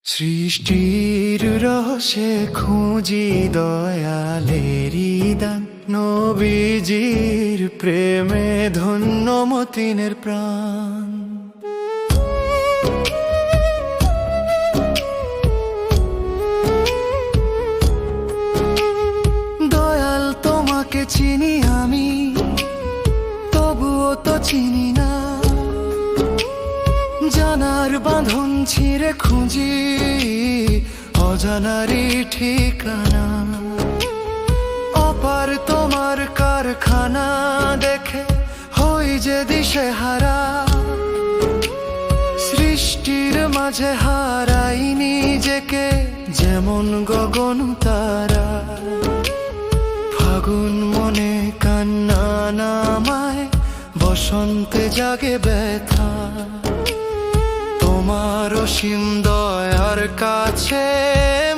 সৃষ্টির রহস্যে খুঁজি দয়ালেরি দান, নবীজির প্রেমে ধন্য মতিনের প্রাণ। দয়াল তোমাকে চিনি আমি, তবুও তো চিনি না। জানার বাঁধন ছিঁড়ে খুঁজি অজানারই ঠিকানা। অপার তোমার কারখানা দেখে হই যে দিশেহারা। সৃষ্টির মাঝে হারাই নিজেকে যেমন গগন তারা। ফাগুন মনে কান্না নামায়, বসন্তে জাগে ব্যথা। তোমার অসীম দয়ার কাছে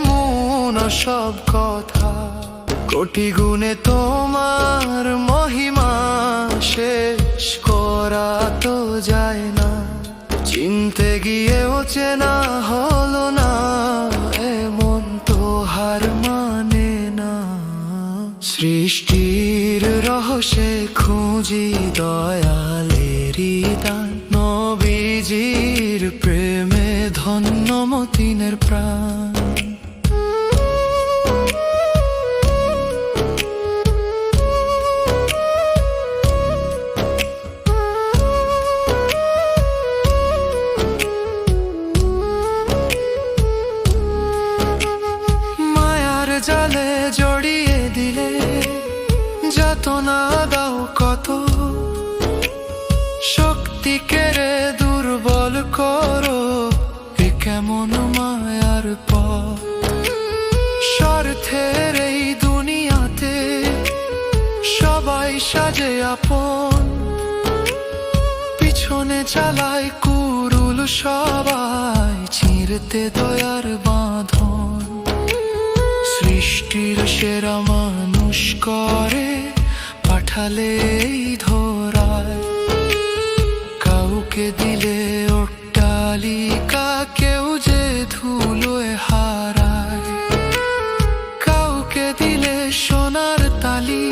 মন সব কথা। কোটি গুণে তোমার মহিমা শেষ করা তো যায় না। চিনতে গিয়েও চেনা হলো না, এমন তো হার মানে না। সৃষ্টির রহস্যে খুঁজি দয়ালেরি দান, নবীজির প্রেমে ধন্য মতিনের প্রাণ। মায়ার জালে জড়িয়ে দিলে যাতনা দাও কত। শক্তি কেড়ে দুর্বল করো, এ কেমন মায়ার পথ। স্বার্থের এই দুনিয়াতে সবাই সাজে আপন, পিছনে চালায় কুরুল সবাই ছিঁড়তে দয়ার বাঁধন। সৃষ্টির সেরা মানুষ করে পাঠালে এই ধরায়। কাউকে দিলে অট্টালিকা, কেউ যে ধুলোয় হারায়। কাউকে দিলে সোনার তালি,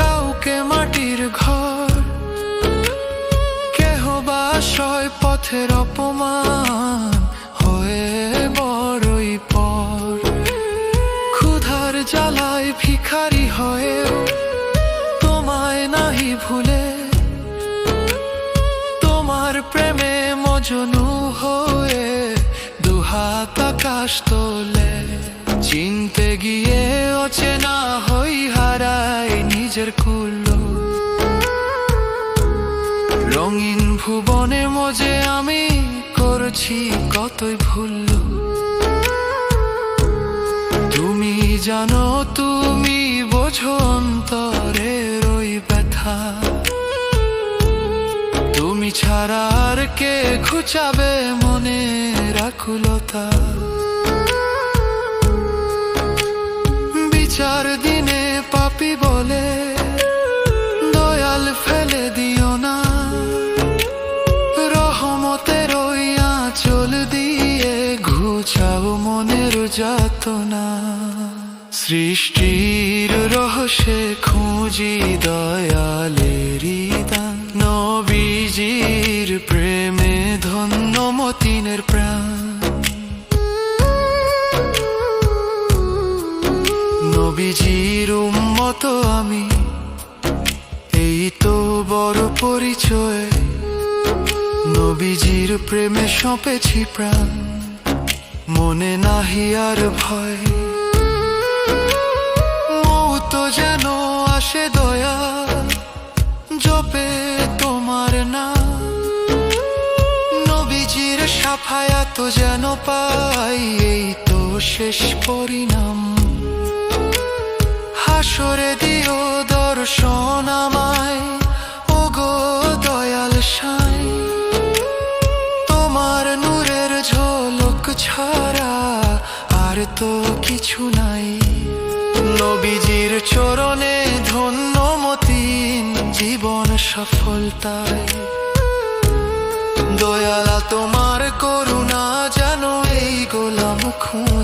কাউকে মাটির ঘর। কেহ বা সয় পথের অপমান হয়ে বড়ই পর। ক্ষুধার জ্বালায় ভিখারি হয়েও তোমায় নাহি ভুলে। তোমার প্রেমে মজনু হয়ে দুহাত আকাশ তোলে। চিনতে গিয়ে অচেনা হই হারাই নিজের কুলো। রঙিন ভুবনে মজে আমি করছি কতই ভুল। তুমি জানো, তুমি বোঝো অন্তরের ওই ব্যথা। তুমি ছাড়া আর কে ঘুচাবে মনের আকুলতা। বিচার দিনে পাপী বলে দয়াল ফেলে দিও না। রহমতের ওই আঁচল দিয়ে ঘুচাও মনের যাতনা। সৃষ্টির রহস্যে খুঁজি দয়ালেরি দান, নবীজির প্রেমে ধন্য মতিনের প্রাণ। নবীজির উম্মত আমি, এই তো বড় পরিচয়। নবীজির প্রেমে সঁপেছি প্রাণ, মনে নাহি আর ভয়। মৌত যেন আসে দয়া, জপে তোমার নাম। নবীজির সাফায়াত যেন পাই, এই তো শেষ পরিণাম। হাসরে দিও দর্শন আমায়, ওগো দয়াল সাই। তোমার নূরের ঝলক ছাড়া আর তো কিছু নাই। নবীজির চরণে ধন্য মতিন জীবন সফলতায়। দয়ালা তোমার করুণা যেন এই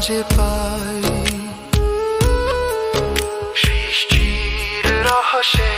খুঁজে পাই সৃষ্টির রহস্যে